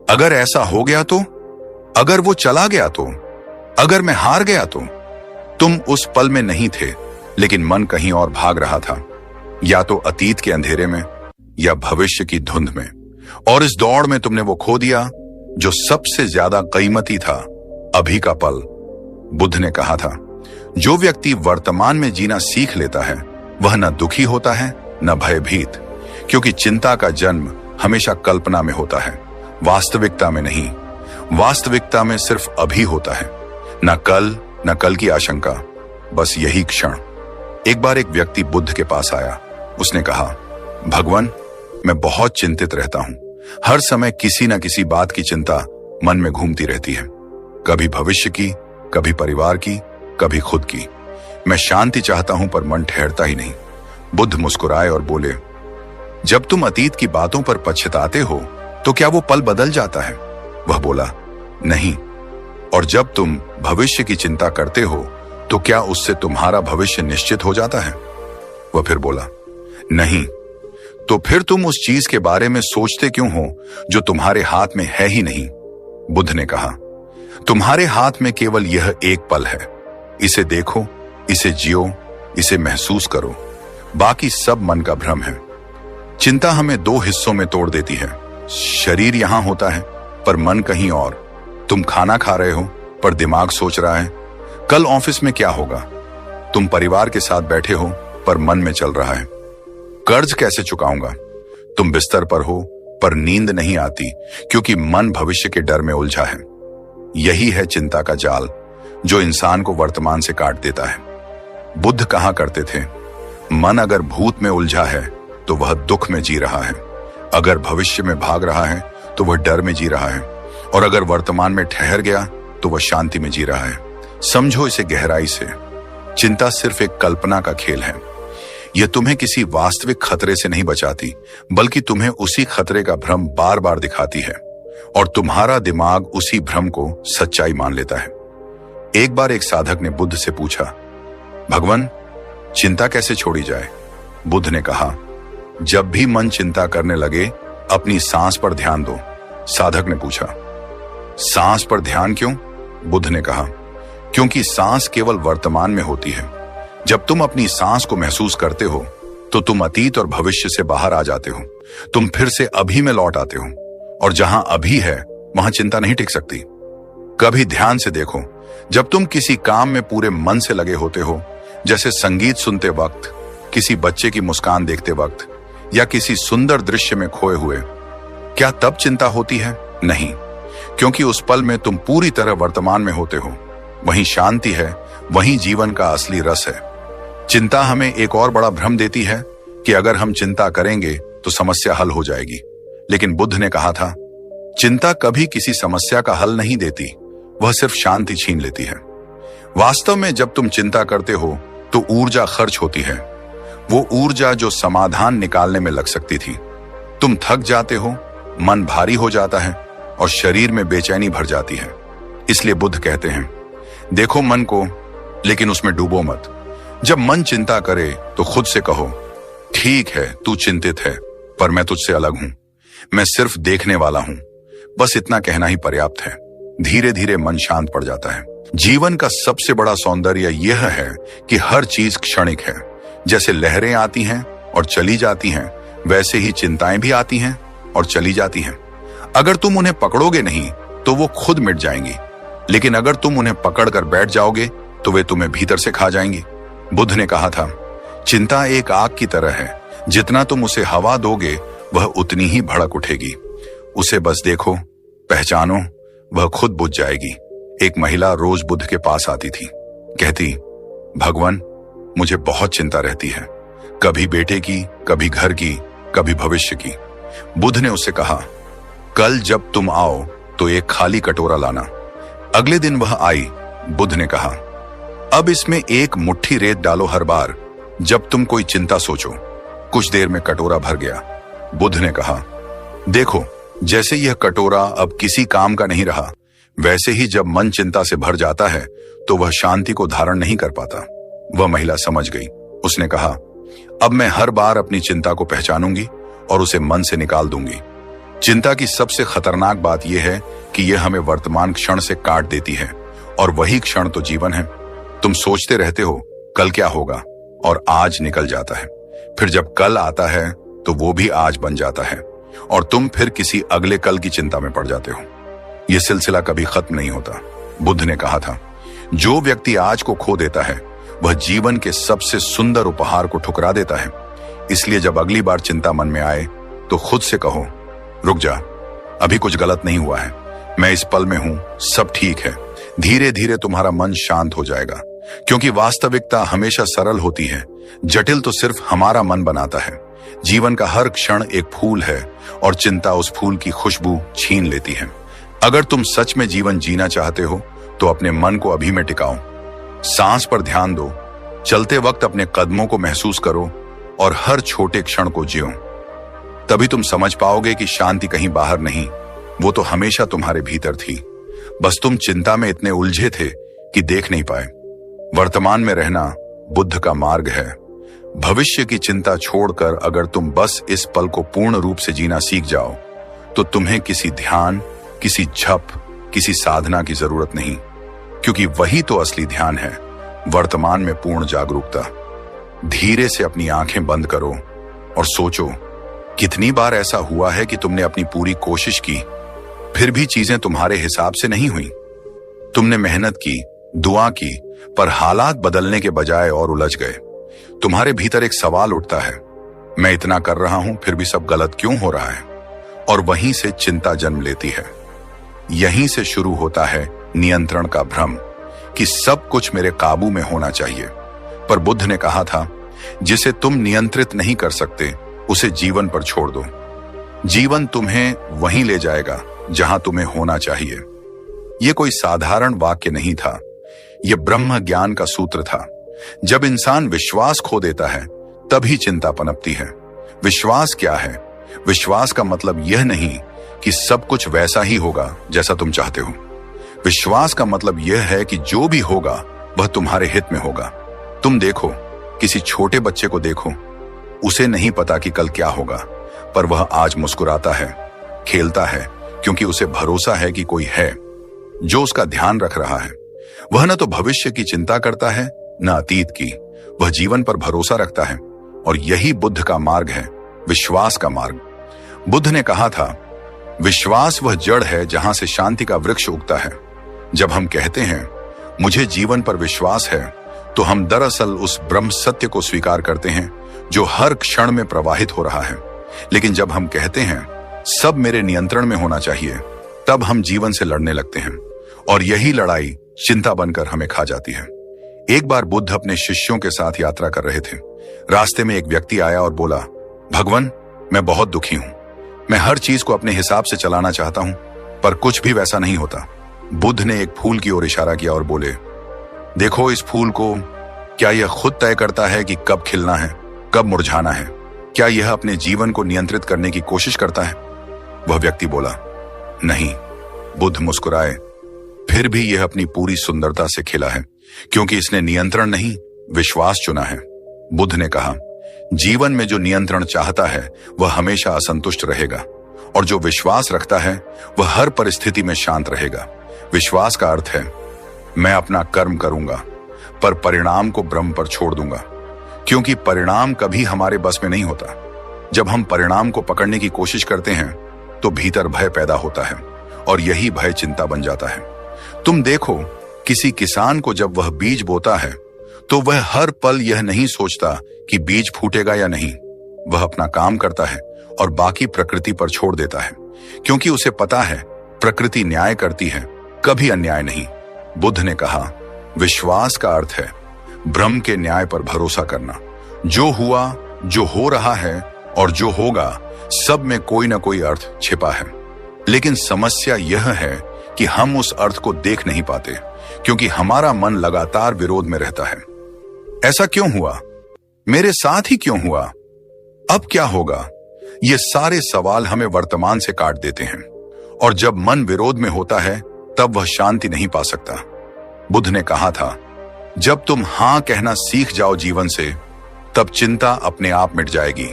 अगर ऐसा हो गया तो, अगर वो चला गया तो, अगर मैं हार गया तो। तुम उस पल में नहीं थे, लेकिन मन कहीं और भाग रहा था, या तो अतीत के अंधेरे में या भविष्य की धुंध में। और इस दौड़ में तुमने वो खो दिया जो सबसे ज्यादा कीमती था, अभी का पल। बुद्ध ने कहा था, जो व्यक्ति वर्तमान में जीना सीख लेता है वह न दुखी होता है न भयभीत, क्योंकि चिंता का जन्म हमेशा कल्पना में होता है, वास्तविकता में नहीं। वास्तविकता में सिर्फ अभी होता है, न कल की आशंका, बस यही क्षण। एक बार एक व्यक्ति बुद्ध के पास आया। उसने कहा, भगवान, मैं बहुत चिंतित रहता हूं। हर समय किसी न किसी बात की चिंता मन में घूमती रहती है, कभी भविष्य की, कभी परिवार की, कभी खुद की। मैं शांति चाहता हूं पर मन ठहरता ही नहीं। बुद्ध मुस्कुराए और बोले, जब तुम अतीत की बातों पर पछताते हो तो क्या वो पल बदल जाता है? वह बोला, नहीं। और जब तुम भविष्य की चिंता करते हो तो क्या उससे तुम्हारा भविष्य निश्चित हो जाता है? वह फिर बोला, नहीं। तो फिर तुम उस चीज के बारे में सोचते क्यों हो जो तुम्हारे हाथ में है ही नहीं? बुद्ध ने कहा, तुम्हारे हाथ में केवल यह एक पल है। इसे देखो, इसे जियो, इसे महसूस करो। बाकी सब मन का भ्रम है। चिंता हमें दो हिस्सों में तोड़ देती है। शरीर यहां होता है पर मन कहीं और। तुम खाना खा रहे हो पर दिमाग सोच रहा है कल ऑफिस में क्या होगा। तुम परिवार के साथ बैठे हो पर मन में चल रहा है कर्ज कैसे चुकाऊंगा। तुम बिस्तर पर हो पर नींद नहीं आती क्योंकि मन भविष्य के डर में उलझा है। यही है चिंता का जाल जो इंसान को वर्तमान से काट देता है। बुद्ध कहा करते थे, मन अगर भूत में उलझा है तो वह दुख में जी रहा है। अगर भविष्य में भाग रहा है तो वह डर में जी रहा है, और अगर वर्तमान में ठहर गया तो वह शांति में जी रहा है। समझो इसे गहराई से, चिंता सिर्फ एक कल्पना का खेल है। यह तुम्हें किसी वास्तविक खतरे से नहीं बचाती, बल्कि तुम्हें उसी खतरे का भ्रम बार बार दिखाती है, और तुम्हारा दिमाग उसी भ्रम को सच्चाई मान लेता है। एक बार एक साधक ने बुद्ध से पूछा, भगवान, चिंता कैसे छोड़ी जाए? बुद्ध ने कहा, जब भी मन चिंता करने लगे अपनी सांस पर ध्यान दो। साधक ने पूछा, सांस पर ध्यान क्यों? बुद्ध ने कहा, क्योंकि सांस केवल वर्तमान में होती है। जब तुम अपनी सांस को महसूस करते हो तो तुम अतीत और भविष्य से बाहर आ जाते हो। तुम फिर से अभी में लौट आते हो, और जहां अभी है वहां चिंता नहीं टिक सकती। कभी ध्यान से देखो, जब तुम किसी काम में पूरे मन से लगे होते हो, जैसे संगीत सुनते वक्त, किसी बच्चे की मुस्कान देखते वक्त, या किसी सुंदर दृश्य में खोए हुए, क्या तब चिंता होती है? नहीं, क्योंकि उस पल में तुम पूरी तरह वर्तमान में होते हो। वहीं शांति है, वहीं जीवन का असली रस है। चिंता हमें एक और बड़ा भ्रम देती है कि अगर हम चिंता करेंगे तो समस्या हल हो जाएगी। लेकिन बुद्ध ने कहा था, चिंता कभी किसी समस्या का हल नहीं देती, वह सिर्फ शांति छीन लेती है। वास्तव में जब तुम चिंता करते हो तो ऊर्जा खर्च होती है, वो ऊर्जा जो समाधान निकालने में लग सकती थी। तुम थक जाते हो, मन भारी हो जाता है, और शरीर में बेचैनी भर जाती है। इसलिए बुद्ध कहते हैं, देखो मन को, लेकिन उसमें डूबो मत। जब मन चिंता करे तो खुद से कहो, ठीक है, तू चिंतित है, पर मैं तुझसे अलग हूं, मैं सिर्फ देखने वाला हूं। बस इतना कहना ही पर्याप्त है। धीरे धीरे मन शांत पड़ जाता है। जीवन का सबसे बड़ा सौंदर्य यह है कि हर चीज क्षणिक है। जैसे लहरें आती हैं और चली जाती हैं, वैसे ही चिंताएं भी आती हैं और चली जाती हैं। अगर तुम उन्हें पकड़ोगे नहीं तो वो खुद मिट जाएंगी, लेकिन अगर तुम उन्हें पकड़ कर बैठ जाओगे तो वे तुम्हें भीतर से खा जाएंगी। बुद्ध ने कहा था, चिंता एक आग की तरह है, जितना तुम उसे हवा दोगे वह उतनी ही भड़क उठेगी। उसे बस देखो, पहचानो, वह खुद बुझ जाएगी। एक महिला रोज बुद्ध के पास आती थी, कहती, भगवान, मुझे बहुत चिंता रहती है, कभी बेटे की, कभी घर की, कभी भविष्य की। बुद्ध ने उससे कहा, कल जब तुम आओ तो एक खाली कटोरा लाना। अगले दिन वह आई। बुद्ध ने कहा, अब इसमें एक मुट्ठी रेत डालो हर बार जब तुम कोई चिंता सोचो। कुछ देर में कटोरा भर गया। बुद्ध ने कहा, देखो, जैसे यह कटोरा अब किसी काम का नहीं रहा, वैसे ही जब मन चिंता से भर जाता है तो वह शांति को धारण नहीं कर पाता। वह महिला समझ गई। उसने कहा, अब मैं हर बार अपनी चिंता को पहचानूंगी और उसे मन से निकाल दूंगी। चिंता की सबसे खतरनाक बात यह है कि यह हमें वर्तमान क्षण से काट देती है, और वही क्षण तो जीवन है। तुम सोचते रहते हो कल क्या होगा, और आज निकल जाता है। फिर जब कल आता है तो वो भी आज बन जाता है, और तुम फिर किसी अगले कल की चिंता में पड़ जाते हो। यह सिलसिला कभी खत्म नहीं होता। बुद्ध ने कहा था, जो व्यक्ति आज को खो देता है वह जीवन के सबसे सुंदर उपहार को ठुकरा देता है। इसलिए जब अगली बार चिंता मन में आए तो खुद से कहो, रुक जा, अभी कुछ गलत नहीं हुआ है, मैं इस पल में हूं, सब ठीक है। धीरे धीरे तुम्हारा मन शांत हो जाएगा, क्योंकि वास्तविकता हमेशा सरल होती है, जटिल तो सिर्फ हमारा मन बनाता है। जीवन का हर क्षण एक फूल है, और चिंता उस फूल की खुशबू छीन लेती है। अगर तुम सच में जीवन जीना चाहते हो तो अपने मन को अभी में टिकाओ, सांस पर ध्यान दो, चलते वक्त अपने कदमों को महसूस करो, और हर छोटे क्षण को जियो। तभी तुम समझ पाओगे कि शांति कहीं बाहर नहीं, वो तो हमेशा तुम्हारे भीतर थी। बस तुम चिंता में इतने उलझे थे कि देख नहीं पाए। वर्तमान में रहना बुद्ध का मार्ग है। भविष्य की चिंता छोड़कर अगर तुम बस इस पल को पूर्ण रूप से जीना सीख जाओ तो तुम्हें किसी ध्यान, किसी जप, किसी साधना की जरूरत नहीं, क्योंकि वही तो असली ध्यान है, वर्तमान में पूर्ण जागरूकता। धीरे से अपनी आंखें बंद करो और सोचो, कितनी बार ऐसा हुआ है कि तुमने अपनी पूरी कोशिश की, फिर भी चीजें तुम्हारे हिसाब से नहीं हुई। तुमने मेहनत की, दुआ की, पर हालात बदलने के बजाय और उलझ गए। तुम्हारे भीतर एक सवाल उठता है, मैं इतना कर रहा हूं फिर भी सब गलत क्यों हो रहा है? और वहीं से चिंता जन्म लेती है। यहीं से शुरू होता है नियंत्रण का भ्रम कि सब कुछ मेरे काबू में होना चाहिए। पर बुद्ध ने कहा था, जिसे तुम नियंत्रित नहीं कर सकते उसे जीवन पर छोड़ दो। जीवन तुम्हें वहीं ले जाएगा जहां तुम्हें होना चाहिए। यह कोई साधारण वाक्य नहीं था, यह ब्रह्म ज्ञान का सूत्र था। जब इंसान विश्वास खो देता है तभी चिंता पनपती है। विश्वास क्या है? विश्वास का मतलब यह नहीं कि सब कुछ वैसा ही होगा जैसा तुम चाहते हो। विश्वास का मतलब यह है कि जो भी होगा वह तुम्हारे हित में होगा। तुम देखो, किसी छोटे बच्चे को देखो, उसे नहीं पता कि कल क्या होगा, पर वह आज मुस्कुराता है, खेलता है, क्योंकि उसे भरोसा है कि कोई है जो उसका ध्यान रख रहा है। वह न तो भविष्य की चिंता करता है न अतीत की, वह जीवन पर भरोसा रखता है। और यही बुद्ध का मार्ग है, विश्वास का मार्ग। बुद्ध ने कहा था, विश्वास वह जड़ है जहां से शांति का वृक्ष उगता है। जब हम कहते हैं मुझे जीवन पर विश्वास है, तो हम दरअसल उस ब्रह्म सत्य को स्वीकार करते हैं जो हर क्षण में प्रवाहित हो रहा है। लेकिन जब हम कहते हैं सब मेरे नियंत्रण में होना चाहिए, तब हम जीवन से लड़ने लगते हैं और यही लड़ाई चिंता बनकर हमें खा जाती है। एक बार बुद्ध अपने शिष्यों के साथ यात्रा कर रहे थे। रास्ते में एक व्यक्ति आया और बोला, भगवान, मैं बहुत दुखी हूं। मैं हर चीज को अपने हिसाब से चलाना चाहता हूं, पर कुछ भी वैसा नहीं होता। बुद्ध ने एक फूल की ओर इशारा किया और बोले, देखो इस फूल को, क्या यह खुद तय करता है कि कब खिलना है, कब मुरझाना है? क्या यह अपने जीवन को नियंत्रित करने की कोशिश करता है? वह व्यक्ति बोला, नहीं। बुद्ध मुस्कुराए, फिर भी यह अपनी पूरी सुंदरता से खिला है, क्योंकि इसने नियंत्रण नहीं, विश्वास चुना है। बुद्ध ने कहा, जीवन में जो नियंत्रण चाहता है वह हमेशा असंतुष्ट रहेगा, और जो विश्वास रखता है वह हर परिस्थिति में शांत रहेगा। विश्वास का अर्थ है, मैं अपना कर्म करूंगा, पर परिणाम को ब्रह्म पर छोड़ दूंगा, क्योंकि परिणाम कभी हमारे बस में नहीं होता। जब हम परिणाम को पकड़ने की कोशिश करते हैं तो भीतर भय पैदा होता है, और यही भय चिंता बन जाता है। तुम देखो, किसी किसान को जब वह बीज बोता है तो वह हर पल यह नहीं सोचता कि बीज फूटेगा या नहीं। वह अपना काम करता है और बाकी प्रकृति पर छोड़ देता है, क्योंकि उसे पता है प्रकृति न्याय करती है, कभी अन्याय नहीं। बुद्ध ने कहा, विश्वास का अर्थ है ब्रह्म के न्याय पर भरोसा करना। जो हुआ, जो हो रहा है और जो होगा, सब में कोई ना कोई अर्थ छिपा है। लेकिन समस्या यह है कि हम उस अर्थ को देख नहीं पाते, क्योंकि हमारा मन लगातार विरोध में रहता है। ऐसा क्यों हुआ? मेरे साथ ही क्यों हुआ? अब क्या होगा? ये सारे सवाल हमें वर्तमान से काट देते हैं, और जब मन विरोध में होता है तब वह शांति नहीं पा सकता। बुद्ध ने कहा था, जब तुम हां कहना सीख जाओ जीवन से, तब चिंता अपने आप मिट जाएगी।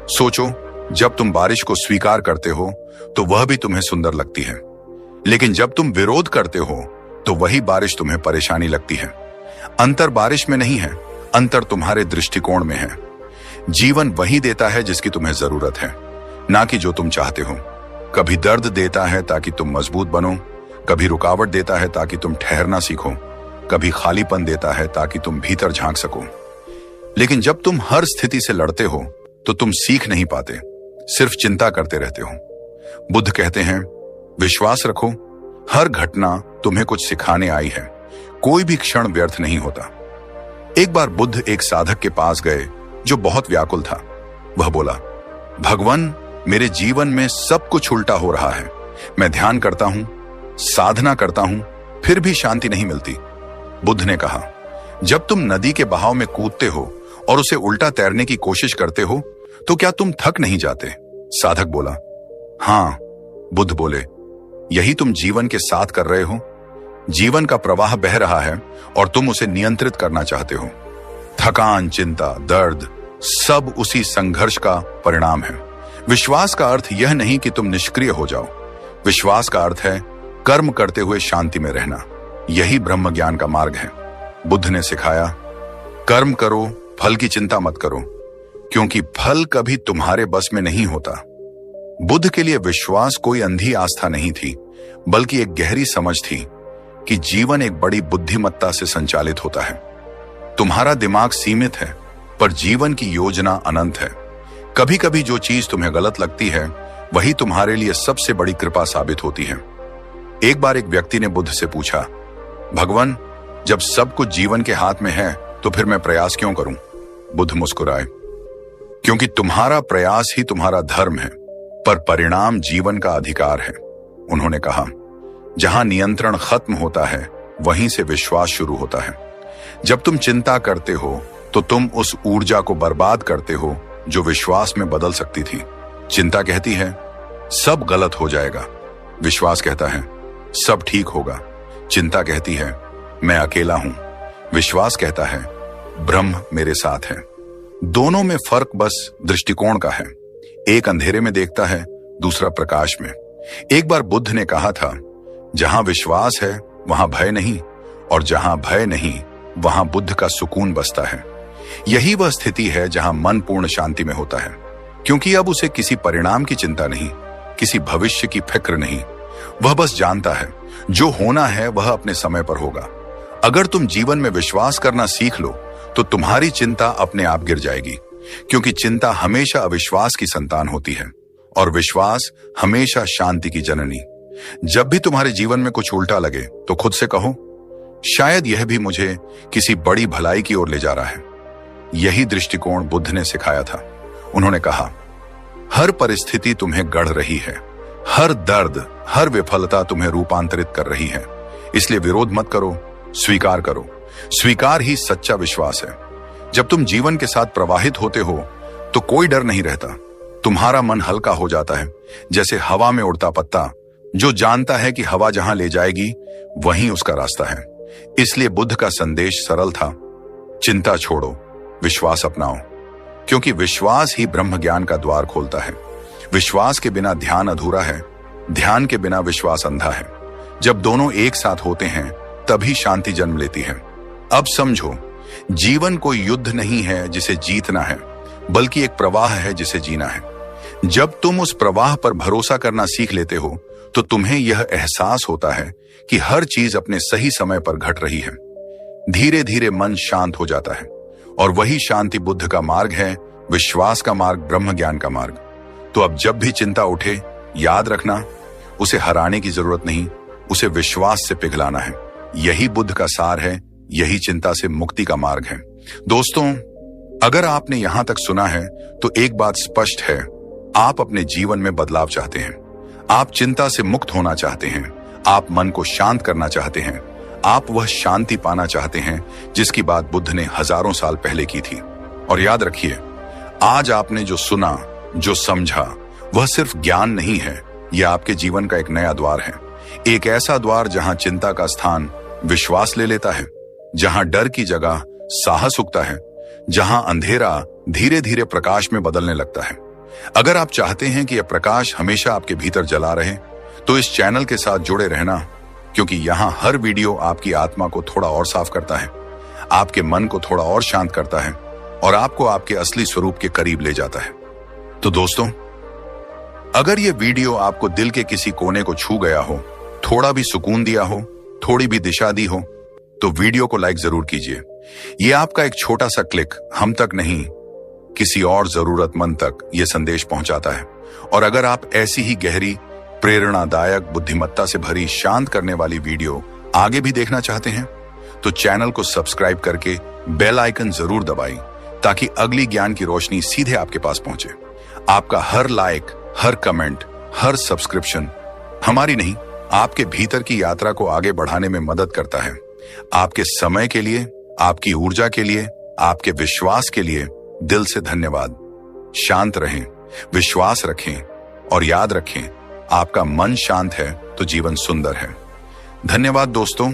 सोचो, जब तुम बारिश को स्वीकार करते हो तो वह भी तुम्हें सुंदर लगती है, लेकिन जब तुम विरोध करते हो तो वही बारिश तुम्हें परेशानी लगती है। अंतर बारिश में नहीं है, अंतर तुम्हारे दृष्टिकोण में है। जीवन वही देता है जिसकी तुम्हें जरूरत है, ना कि जो तुम चाहते हो। कभी दर्द देता है ताकि तुम मजबूत बनो, कभी रुकावट देता है ताकि तुम ठहरना सीखो, कभी खालीपन देता है ताकि तुम भीतर झांक सको। लेकिन जब तुम हर स्थिति से लड़ते हो तो तुम सीख नहीं पाते, सिर्फ चिंता करते रहते हो। बुद्ध कहते हैं, विश्वास रखो, हर घटना तुम्हें कुछ सिखाने आई है, कोई भी क्षण व्यर्थ नहीं होता। एक बार बुद्ध एक साधक के पास गए जो बहुत व्याकुल था। वह बोला, भगवान, मेरे जीवन में सब कुछ उल्टा हो रहा है। मैं ध्यान करता हूं, साधना करता हूं, फिर भी शांति नहीं मिलती। बुद्ध ने कहा, जब तुम नदी के बहाव में कूदते हो और उसे उल्टा तैरने की कोशिश करते हो तो क्या तुम थक नहीं जाते? साधक बोला, हां। बुद्ध बोले, यही तुम जीवन के साथ कर रहे हो। जीवन का प्रवाह बह रहा है और तुम उसे नियंत्रित करना चाहते हो। थकान, चिंता, दर्द, सब उसी संघर्ष का परिणाम है। विश्वास का अर्थ यह नहीं कि तुम निष्क्रिय हो जाओ। विश्वास का अर्थ है कर्म करते हुए शांति में रहना। यही ब्रह्म ज्ञान का मार्ग है। बुद्ध ने सिखाया, कर्म करो, फल की चिंता मत करो, क्योंकि फल कभी तुम्हारे बस में नहीं होता। बुद्ध के लिए विश्वास कोई अंधी आस्था नहीं थी, बल्कि एक गहरी समझ थी कि जीवन एक बड़ी बुद्धिमत्ता से संचालित होता है। तुम्हारा दिमाग सीमित है, पर जीवन की योजना अनंत है। कभी कभी जो चीज तुम्हें गलत लगती है, वही तुम्हारे लिए सबसे बड़ी कृपा साबित होती है। एक बार एक व्यक्ति ने बुद्ध से पूछा, भगवान, जब सब कुछ जीवन के हाथ में है तो फिर मैं प्रयास क्यों करूं? बुद्ध मुस्कुराए, क्योंकि तुम्हारा प्रयास ही तुम्हारा धर्म है, पर परिणाम जीवन का अधिकार है। उन्होंने कहा, जहां नियंत्रण खत्म होता है वहीं से विश्वास शुरू होता है। जब तुम चिंता करते हो तो तुम उस ऊर्जा को बर्बाद करते हो जो विश्वास में बदल सकती थी। चिंता कहती है सब गलत हो जाएगा, विश्वास कहता है सब ठीक होगा। चिंता कहती है मैं अकेला हूं, विश्वास कहता है ब्रह्म मेरे साथ है। दोनों में फर्क बस दृष्टिकोण का है। एक अंधेरे में देखता है, दूसरा प्रकाश में। एक बार बुद्ध ने कहा था, जहां विश्वास है वहां भय नहीं, और जहां भय नहीं वहां बुद्ध का सुकून बसता है। यही वह स्थिति है जहां मन पूर्ण शांति में होता है, क्योंकि अब उसे किसी परिणाम की चिंता नहीं, किसी भविष्य की फिक्र नहीं। वह बस जानता है जो होना है वह अपने समय पर होगा। अगर तुम जीवन में विश्वास करना सीख लो तो तुम्हारी चिंता अपने आप गिर जाएगी, क्योंकि चिंता हमेशा अविश्वास की संतान होती है और विश्वास हमेशा शांति की जननी। जब भी तुम्हारे जीवन में कुछ उल्टा लगे तो खुद से कहो, शायद यह भी मुझे किसी बड़ी भलाई की ओर ले जा रहा है। यही दृष्टिकोण बुद्ध ने सिखाया था। उन्होंने कहा, हर परिस्थिति तुम्हें गढ़ रही है, हर दर्द, हर विफलता तुम्हें रूपांतरित कर रही है। इसलिए विरोध मत करो, स्वीकार करो। स्वीकार ही सच्चा विश्वास है। जब तुम जीवन के साथ प्रवाहित होते हो तो कोई डर नहीं रहता। तुम्हारा मन हल्का हो जाता है, जैसे हवा में उड़ता पत्ता जो जानता है कि हवा जहां ले जाएगी वहीं उसका रास्ता है। इसलिए बुद्ध का संदेश सरल था, चिंता छोड़ो, विश्वास अपनाओ, क्योंकि विश्वास ही ब्रह्म ज्ञान का द्वार खोलता है। विश्वास के बिना ध्यान अधूरा है, ध्यान के बिना विश्वास अंधा है। जब दोनों एक साथ होते हैं तभी शांति जन्म लेती है। अब समझो, जीवन कोई युद्ध नहीं है जिसे जीतना है, बल्कि एक प्रवाह है जिसे जीना है। जब तुम उस प्रवाह पर भरोसा करना सीख लेते हो तो तुम्हें यह एहसास होता है कि हर चीज अपने सही समय पर घट रही है। धीरे धीरे मन शांत हो जाता है, और वही शांति बुद्ध का मार्ग है, विश्वास का मार्ग, ब्रह्म ज्ञान का मार्ग। तो अब जब भी चिंता उठे, याद रखना, उसे हराने की जरूरत नहीं, उसे विश्वास से पिघलाना है। यही बुद्ध का सार है, यही चिंता से मुक्ति का मार्ग है। दोस्तों, अगर आपने यहां तक सुना है तो एक बात स्पष्ट है, आप अपने जीवन में बदलाव चाहते हैं। आप चिंता से मुक्त होना चाहते हैं, आप मन को शांत करना चाहते हैं, आप वह शांति पाना चाहते हैं जिसकी बात बुद्ध ने हजारों साल पहले की थी। और याद रखिए, आज आपने जो सुना, जो समझा, वह सिर्फ ज्ञान नहीं है, यह आपके जीवन का एक नया द्वार है। एक ऐसा द्वार जहां चिंता का स्थान विश्वास ले लेता है, जहां डर की जगह साहस उगता है, जहां अंधेरा धीरे धीरे प्रकाश में बदलने लगता है। अगर आप चाहते हैं कि यह प्रकाश हमेशा आपके भीतर जला रहे तो इस चैनल के साथ जुड़े रहना, क्योंकि यहां हर वीडियो आपकी आत्मा को थोड़ा और साफ करता है, आपके मन को थोड़ा और शांत करता है और आपको आपके असली स्वरूप के करीब ले जाता है। तो दोस्तों, अगर यह वीडियो आपको दिल के किसी कोने को छू गया हो, थोड़ा भी सुकून दिया हो, थोड़ी भी दिशा दी हो, तो वीडियो को लाइक जरूर कीजिए। यह आपका एक छोटा सा क्लिक हम तक नहीं, किसी और जरूरतमंद तक यह संदेश पहुंचाता है। और अगर आप ऐसी ही गहरी, प्रेरणादायक, बुद्धिमत्ता से भरी, शांत करने वाली वीडियो आगे भी देखना चाहते हैं तो चैनल को सब्सक्राइब करके बेल आइकन जरूर दबाएं, ताकि अगली ज्ञान की रोशनी सीधे आपके पास पहुंचे। आपका हर लाइक, हर कमेंट, हर सब्सक्रिप्शन हमारी नहीं, आपके भीतर की यात्रा को आगे बढ़ाने में मदद करता है। आपके समय के लिए, आपकी ऊर्जा के लिए, आपके विश्वास के लिए दिल से धन्यवाद। शांत रहें, विश्वास रखें और याद रखें, आपका मन शांत है तो जीवन सुंदर है। धन्यवाद दोस्तों।